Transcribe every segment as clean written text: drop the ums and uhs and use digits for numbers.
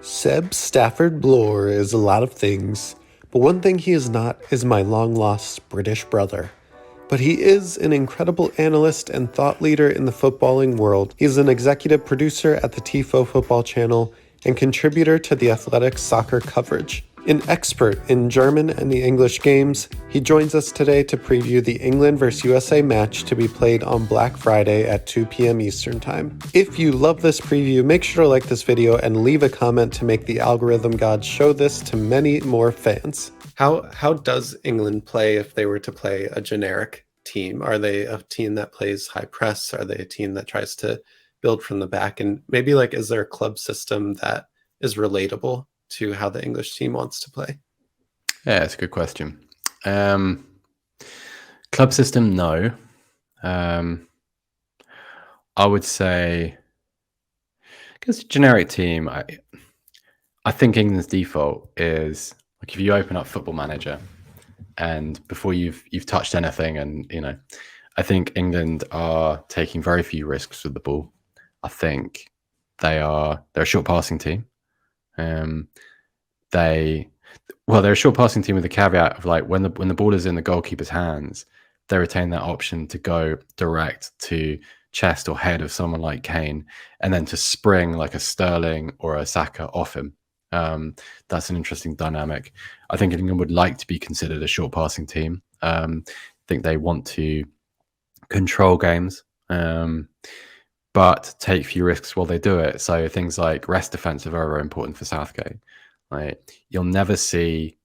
Seb Stafford-Bloor is a lot of things, but one thing he is not is my long-lost British brother. But he is an incredible analyst and thought leader in the footballing world. He's an executive producer at the TIFO football channel and contributor to the Athletics soccer coverage. An expert in German and the English games, he joins us today to preview the England vs USA match to be played on Black Friday at 2 p.m. Eastern Time. If you love this preview, make sure to like this video and leave a comment to make the algorithm gods show this to many more fans. How does England play if they were to play a generic team? Are they a team that plays high press? Are they a team that tries to build from the back? And maybe is there a club system that is relatable to how the English team wants to play? Yeah, it's a good question. Club system, no. I would say, because generic team, I think England's default is if you open up Football Manager and before you've touched anything, and I think England are taking very few risks with the ball. I think they're a short passing team. They're a short passing team with the caveat of when the ball is in the goalkeeper's hands, they retain that option to go direct to chest or head of someone like Kane, and then to spring like a Sterling or a Saka off him. That's an interesting dynamic. I think England would like to be considered a short passing team. I think they want to control games, but take few risks while they do it. So things like rest defense are very, very important for Southgate. You'll never see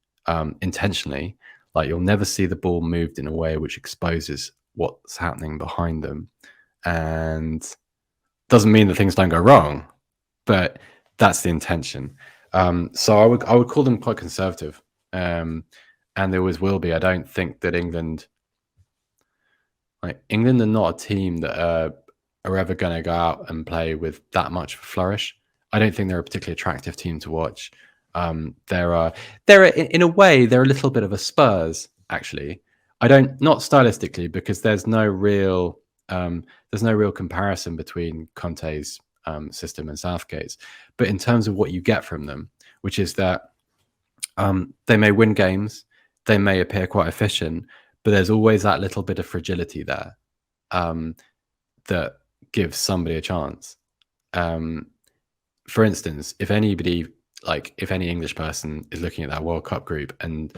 intentionally, you'll never see the ball moved in a way which exposes what's happening behind them, and doesn't mean that things don't go wrong, but that's the intention. So I would call them quite conservative, and there always will be. I don't think that England are not a team that are ever going to go out and play with that much of a flourish. I don't think they're a particularly attractive team to watch. They're in a way they're a little bit of a Spurs, actually. Not stylistically, because there's no real comparison between Conte's system and Southgate's, but in terms of what you get from them, which is that they may win games, they may appear quite efficient, but there's always that little bit of fragility there that gives somebody a chance. For instance, if any English person is looking at that World Cup group and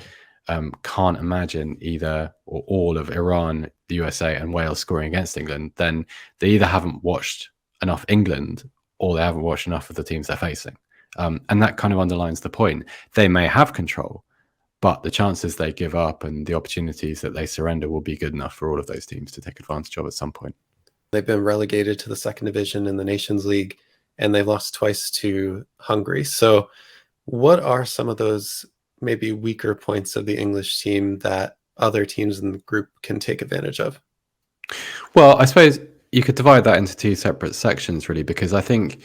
can't imagine either or all of Iran, the USA, and Wales scoring against England, then they either haven't watched enough England or they haven't watched enough of the teams they're facing. And that kind of underlines the point. They may have control, but the chances they give up and the opportunities that they surrender will be good enough for all of those teams to take advantage of at some point. They've been relegated to the second division in the Nations League, and they've lost twice to Hungary. So what are some of those maybe weaker points of the English team that other teams in the group can take advantage of? Well, I suppose you could divide that into two separate sections, really, because I think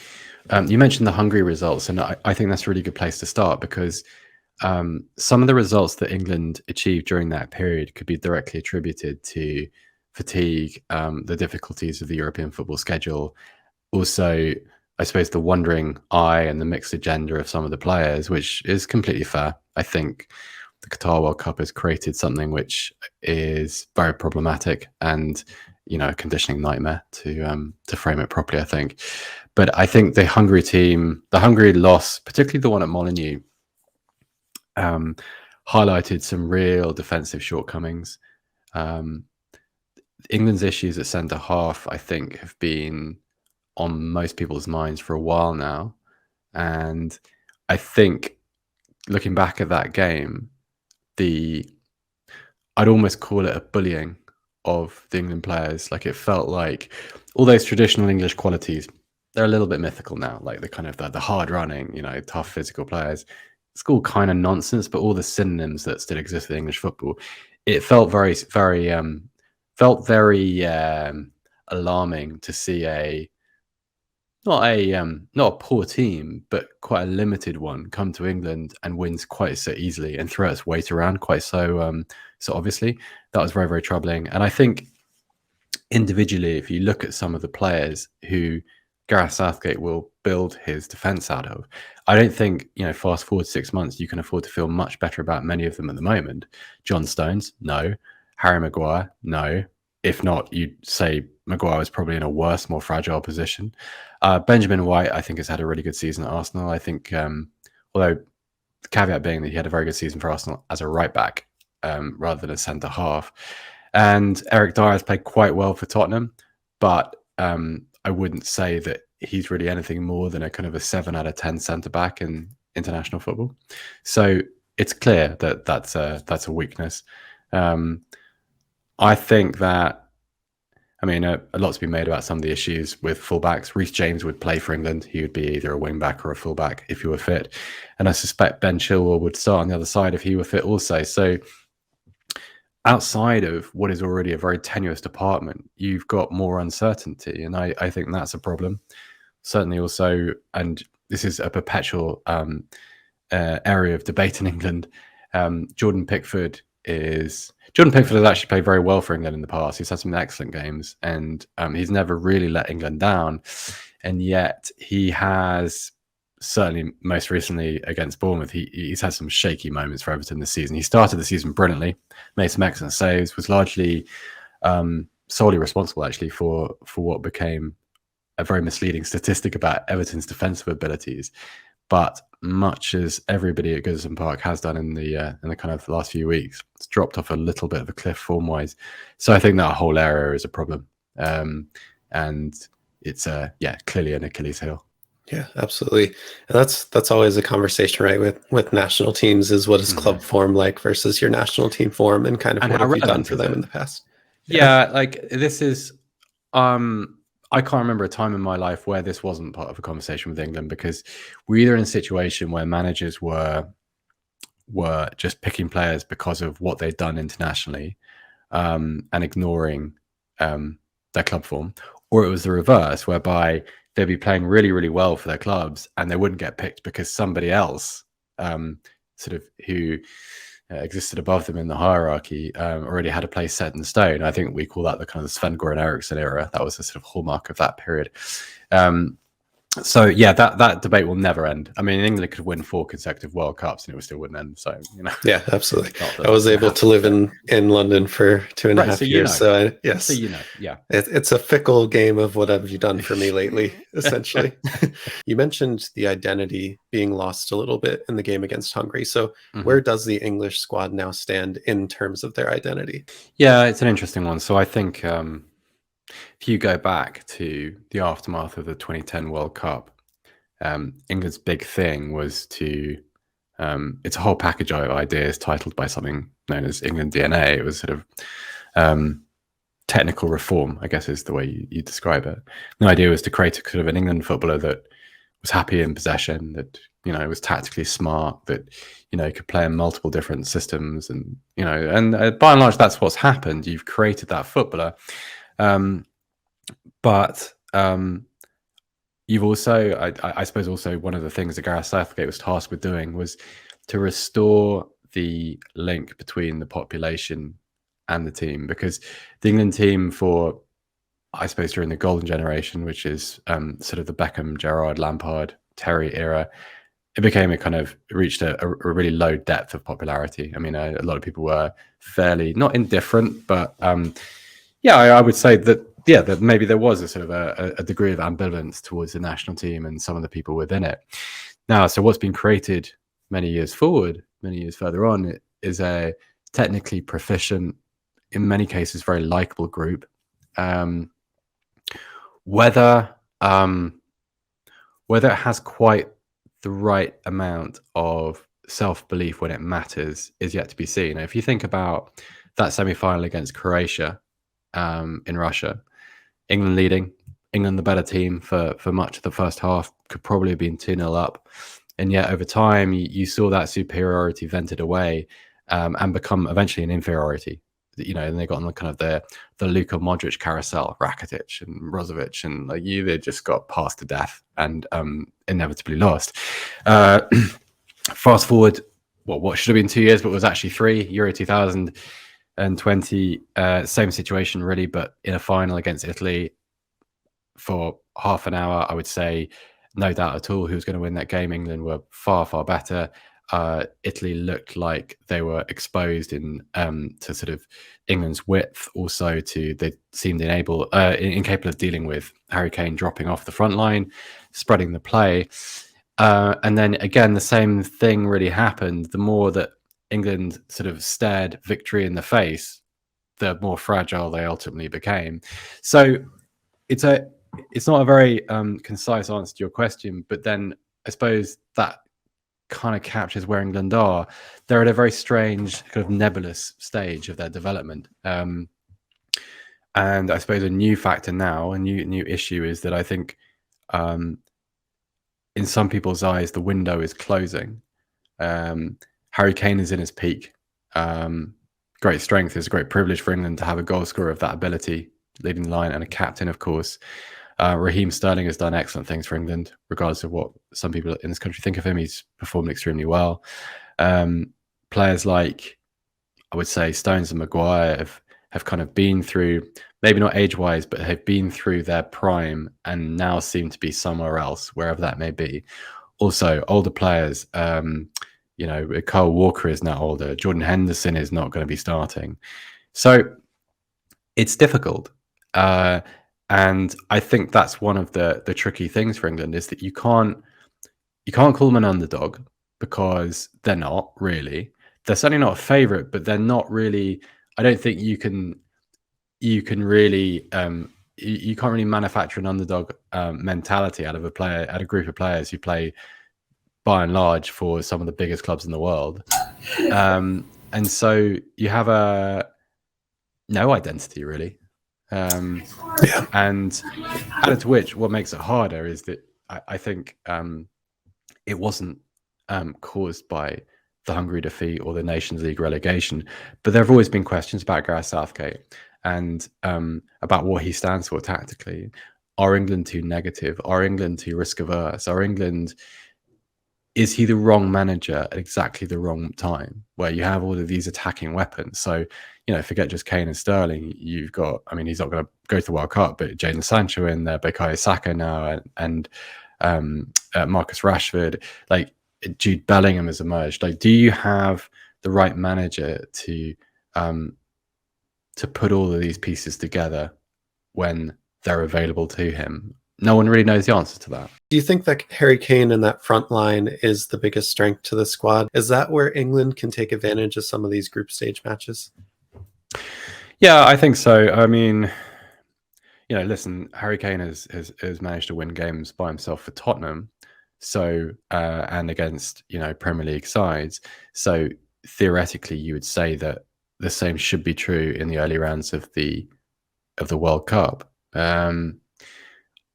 you mentioned the Hungary results, and I think that's a really good place to start, because some of the results that England achieved during that period could be directly attributed to fatigue, the difficulties of the European football schedule, also, I suppose, the wandering eye and the mixed agenda of some of the players, which is completely fair. I think the Qatar World Cup has created something which is very problematic and, a conditioning nightmare to frame it properly, I think. But I think the Hungary team, the Hungary loss, particularly the one at Molineux, highlighted some real defensive shortcomings. England's issues at centre half, I think, have been on most people's minds for a while now. And I think, looking back at that game, I'd almost call it a bullying of the England players. It felt like all those traditional English qualities, they're a little bit mythical now, the kind of the hard running, tough physical players. It's all kind of nonsense, but all the synonyms that still exist in English football, it felt very, very, alarming to see not a poor team, but quite a limited one come to England and wins quite so easily and throw its weight around quite so obviously. That was very, very troubling. And I think individually, if you look at some of the players who Gareth Southgate will build his defence out of. I don't think, fast forward 6 months, you can afford to feel much better about many of them at the moment. John Stones, no. Harry Maguire, no. If not, you'd say Maguire was probably in a worse, more fragile position. Benjamin White, I think, has had a really good season at Arsenal. I think, although the caveat being that he had a very good season for Arsenal as a right back rather than a centre half. And Eric Dyer has played quite well for Tottenham, but I wouldn't say that he's really anything more than a kind of a 7 out of 10 centre back in international football. So it's clear that that's a weakness. I think that, a lot's been made about some of the issues with fullbacks. Reece James would play for England. He would be either a wing back or a fullback if he were fit. And I suspect Ben Chilwell would start on the other side if he were fit also. So outside of what is already a very tenuous department, you've got more uncertainty. And I think that's a problem. Certainly also, and this is a perpetual area of debate in England, Jordan Pickford has actually played very well for England in the past. He's had some excellent games, and he's never really let England down. And yet he has, certainly most recently against Bournemouth, he's had some shaky moments for Everton this season. He started the season brilliantly, made some excellent saves, was largely solely responsible actually for what became a very misleading statistic about Everton's defensive abilities. But much as everybody at Goodison Park has done in the kind of last few weeks, it's dropped off a little bit of a cliff form-wise. So I think that whole area is a problem, and it's clearly an Achilles heel. Yeah, absolutely. And that's always a conversation, right? With national teams is what is club form like versus your national team form, and kind of what have you done for them in the past? Yeah, like this is. I can't remember a time in my life where this wasn't part of a conversation with England, because we're either in a situation where managers were just picking players because of what they'd done internationally and ignoring their club form, or it was the reverse, whereby they'd be playing really, really well for their clubs and they wouldn't get picked because somebody else sort of who existed above them in the hierarchy already had a place set in stone. I think we call that the kind of the Sven-Goran Eriksson era. That was the sort of hallmark of that period. So yeah, that debate will never end. England could win 4 consecutive World Cups and it still wouldn't end. So yeah, absolutely. I was able to live in London for 2.5 years. So yes, so yeah, it's a fickle game of what have you done for me lately, essentially. You mentioned the identity being lost a little bit in the game against Hungary. So where does the English squad now stand in terms of their identity? Yeah, it's an interesting one. So I think if you go back to the aftermath of the 2010 World Cup, England's big thing was to, it's a whole package of ideas titled by something known as England DNA. It was sort of technical reform, I guess is the way you describe it. The idea was to create a sort of an England footballer that was happy in possession, that, was tactically smart, that, could play in multiple different systems. And, and by and large, that's what's happened. You've created that footballer. But you've also, I suppose also one of the things that Gareth Southgate was tasked with doing was to restore the link between the population and the team, because the England team for, I suppose, during the golden generation, which is sort of the Beckham, Gerrard, Lampard, Terry era, it became reached a really low depth of popularity. A lot of people were fairly, not indifferent, but I would say that maybe there was a sort of a degree of ambivalence towards the national team and some of the people within it. Now, so what's been created many years further on, is a technically proficient, in many cases very likable group. Whether it has quite the right amount of self-belief when it matters is yet to be seen. If you think about that semi-final against Croatia in Russia, England leading, England the better team for much of the first half, could probably have been 2-0 up. And yet over time, you saw that superiority vented away and become eventually an inferiority. And they got on the kind of the Luka Modric carousel, Rakitic and Brozovic, and they just got passed to death and inevitably lost. Fast forward, what should have been 2 years, but was actually 3, Euro 2020, same situation really, but in a final against Italy, for half an hour, I would say no doubt at all who was going to win that game. England were far, far better. Italy looked like they were exposed to sort of England's width. Also, they seemed incapable of dealing with Harry Kane dropping off the front line, spreading the play. And then again, the same thing really happened. The more that England sort of stared victory in the face, the more fragile they ultimately became. So it's not a very concise answer to your question, but then I suppose that kind of captures where England are. They're at a very strange, kind of nebulous stage of their development. And I suppose a new factor now, a new issue is that I think in some people's eyes, the window is closing. Harry Kane is in his peak. Great strength. It's a great privilege for England to have a goal scorer of that ability, leading the line, and a captain, of course. Raheem Sterling has done excellent things for England, regardless of what some people in this country think of him. He's performed extremely well. Players like, I would say, Stones and Maguire have kind of been through, maybe not age-wise, but have been through their prime and now seem to be somewhere else, wherever that may be. Also, older players, Kyle Walker is now older. Jordan Henderson is not going to be starting. So it's difficult. And I think that's one of the tricky things for England, is that you can't call them an underdog, because they're not really. They're certainly not a favourite, but they're not really. I don't think you can really you can't really manufacture an underdog mentality out of a group of players who play by and large for some of the biggest clubs in the world. And so you have no identity really. And added to which, what makes it harder is that I think it wasn't caused by the Hungary defeat or the Nations League relegation, but there have always been questions about Gareth Southgate and about what he stands for tactically. Are England too negative? Are England too risk averse? Is he the wrong manager at exactly the wrong time, where you have all of these attacking weapons? So, forget just Kane and Sterling. You've got, he's not going to go to the World Cup, but Jadon Sancho in there, Bukayo Saka now, and Marcus Rashford, like Jude Bellingham has emerged. Like, do you have the right manager to put all of these pieces together when they're available to him? No one really knows the answer to that. Do you think that Harry Kane in that front line is the biggest strength to the squad? Is that where England can take advantage of some of these group stage matches? Yeah, I think so. Listen, Harry Kane has managed to win games by himself for Tottenham, so and against Premier League sides. So theoretically, you would say that the same should be true in the early rounds of the World Cup.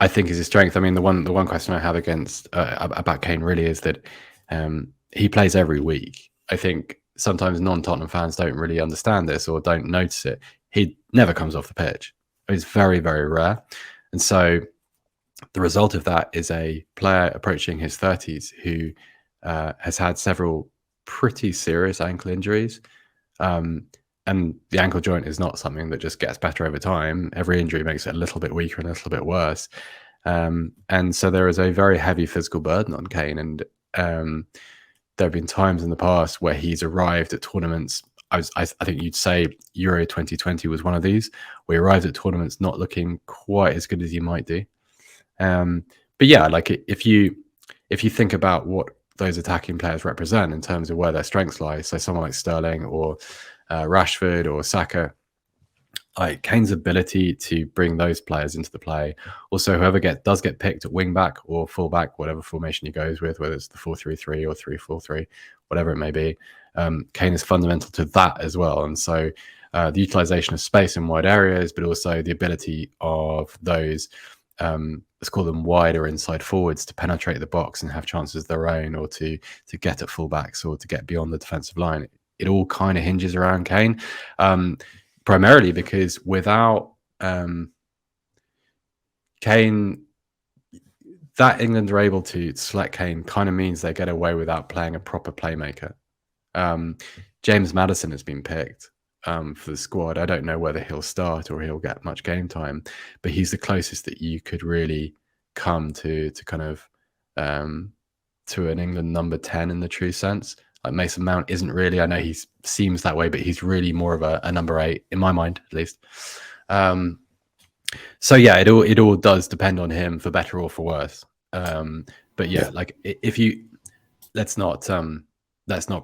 I think is his strength. The one question I have about Kane really is that he plays every week. I think sometimes non-Tottenham fans don't really understand this or don't notice it. He never comes off the pitch. It's very, very rare. And so the result of that is a player approaching his 30s who has had several pretty serious ankle injuries. And the ankle joint is not something that just gets better over time. Every injury makes it a little bit weaker and a little bit worse. And so there is a very heavy physical burden on Kane. And there have been times in the past where he's arrived at tournaments. I think you'd say Euro 2020 was one of these, where he arrived at tournaments not looking quite as good as he might do. But yeah, like if you think about what those attacking players represent in terms of where their strengths lie, so someone like Sterling or Rashford or Saka, like Kane's ability to bring those players into the play. Also, whoever does get picked at wing back or full back, whatever formation he goes with, whether it's the 4-3-3 or 3-4-3, whatever it may be, Kane is fundamental to that as well. And so the utilization of space in wide areas, but also the ability of those, let's call them wide or inside forwards, to penetrate the box and have chances of their own, or to get at fullbacks or to get beyond the defensive line. It all kind of hinges around Kane, primarily because without Kane, that England are able to select Kane kind of means they get away without playing a proper playmaker. James Maddison has been picked for the squad. I don't know whether he'll start or he'll get much game time, but he's the closest that you could really come to kind of to an England number 10 in the true sense. Like Mason Mount isn't really. I know he seems that way, but he's really more of a number 8 in my mind, at least. So yeah, it all does depend on him for better or for worse. But yeah, like if you let's not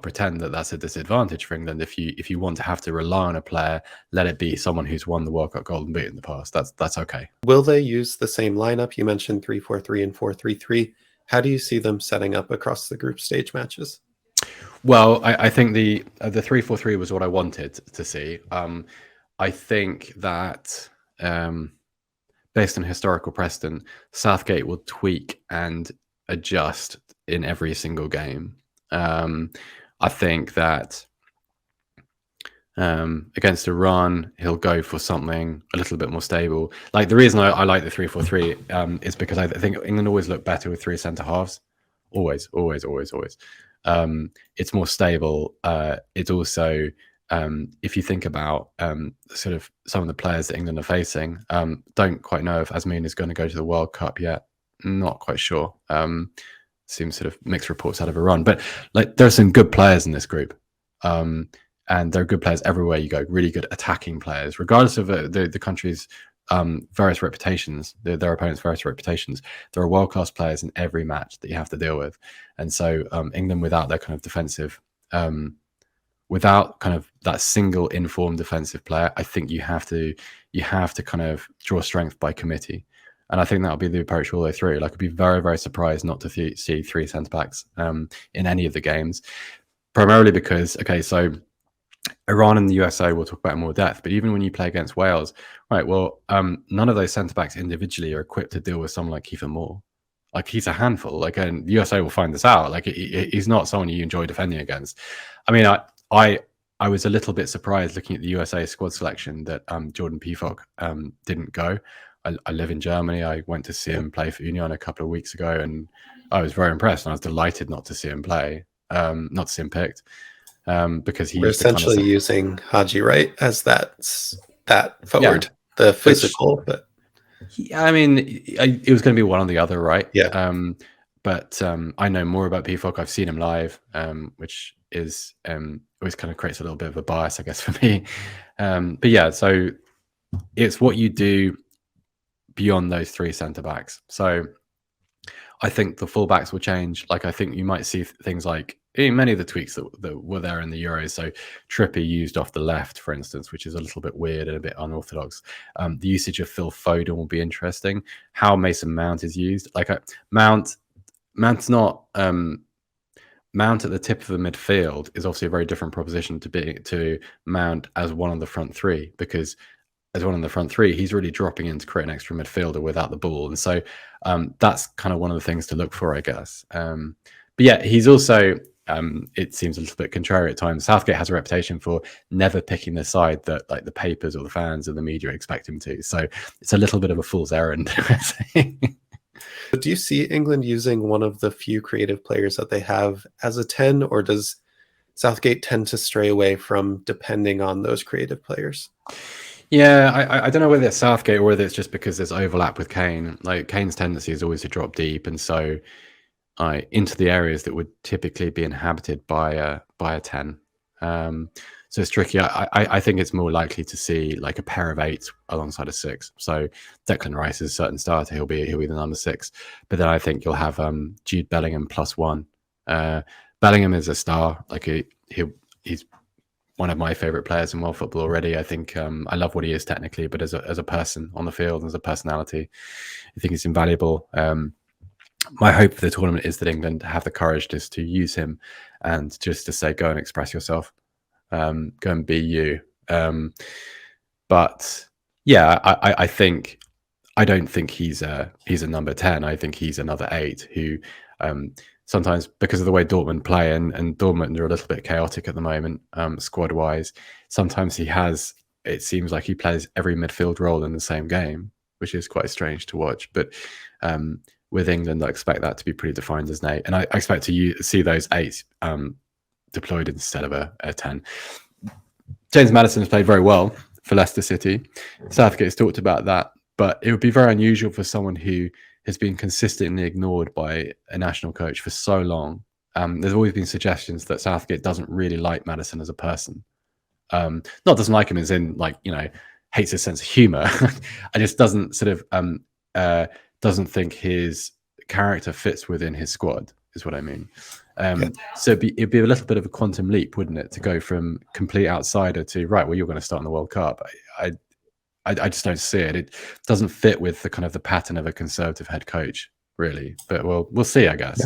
pretend that that's a disadvantage for England. If you want to have to rely on a player, let it be someone who's won the World Cup Golden Boot in the past. That's okay. Will they use the same lineup? You mentioned 3-4-3 and 4-3-3. How do you see them setting up across the group stage matches? Well, I think the 3-4-3 was what I wanted to see. I think that based on historical precedent, Southgate will tweak and adjust in every single game. I think that against Iran, he'll go for something a little bit more stable. Like the reason I like the 3-4-3 is because I think England always look better with 3 centre halves. Always. It's more stable. It's also if you think about sort of some of the players that England are facing, don't quite know if Asmin is going to go to the World Cup yet. Not quite sure. Seems sort of mixed reports out of Iran, but like there are some good players in this group, and there are good players everywhere you go. Really good attacking players, regardless of the country's various reputations, their opponents' various reputations. There are world-class players in every match that you have to deal with, and so England, without their kind of defensive, without kind of that single informed defensive player, I think you have to kind of draw strength by committee. And I think that'll be the approach all the way through. Like, I'd be very, very surprised not to see 3 centre backs in any of the games, primarily because, okay, so Iran and the USA we'll talk about in more depth, but even when you play against Wales, right? Well, none of those centre backs individually are equipped to deal with someone like Kiefer Moore. Like, he's a handful. Like, and the USA will find this out. Like, he's not someone you enjoy defending against. I mean, I was a little bit surprised looking at the USA squad selection that Jordan Pefok didn't go. I live in Germany. I went to see him play for Union a couple of weeks ago, and I was very impressed. And I was delighted not to see him play, not to see him picked, because we're essentially using Haji Wright as that forward, the physical. But I mean, it was going to be one or the other, right? Yeah. But I know more about Pefok. I've seen him live, which is always kind of creates a little bit of a bias, I guess, for me. But yeah, so it's what you do beyond those 3 centre backs. So I think the fullbacks will change. Like, I think you might see things like many of the tweaks that were there in the Euros. So Trippier used off the left, for instance, which is a little bit weird and a bit unorthodox. The usage of Phil Foden will be interesting. How Mason Mount is used. Like, Mount's not Mount at the tip of the midfield is obviously a very different proposition to Mount as one of the front 3, because as one of the front 3, he's really dropping in to create an extra midfielder without the ball. And so that's kind of one of the things to look for, I guess. But yeah, he's also, it seems a little bit contrary at times. Southgate has a reputation for never picking the side that like the papers or the fans or the media expect him to. So it's a little bit of a fool's errand. But do you see England using one of the few creative players that they have as a 10, or does Southgate tend to stray away from depending on those creative players? Yeah, I don't know whether it's Southgate or whether it's just because there's overlap with Kane. Like, Kane's tendency is always to drop deep, and so into the areas that would typically be inhabited by a 10. So it's tricky. I think it's more likely to see like a pair of 8s alongside a 6. So Declan Rice is a certain starter. He'll be the number 6. But then I think you'll have Jude Bellingham +1. Bellingham is a star. Like, he's one of my favorite players in world football already. I think I love what he is technically, but as a person on the field, as a personality, I think he's invaluable. My hope for the tournament is that England have the courage just to use him and just to say, go and express yourself, go and be you. But yeah, I don't think he's a number 10. I think he's another 8 who sometimes, because of the way Dortmund play, and Dortmund are a little bit chaotic at the moment, squad wise, sometimes it seems like he plays every midfield role in the same game, which is quite strange to watch. But with England, I expect that to be pretty defined as an 8, and I expect to see those 8s deployed instead of a 10. James Maddison has played very well for Leicester City. Southgate's talked about that, but it would be very unusual for someone who has been consistently ignored by a national coach for so long. There's always been suggestions that Southgate doesn't really like Maddison as a person. Not doesn't like him as in, like, you know, hates his sense of humor. I just doesn't sort of doesn't think his character fits within his squad, is what I mean. So it'd be a little bit of a quantum leap, wouldn't it, to go from complete outsider to, right, well, you're going to start in the World Cup. I just don't see it. It doesn't fit with the kind of the pattern of a Conservative head coach, really. But we'll see, I guess.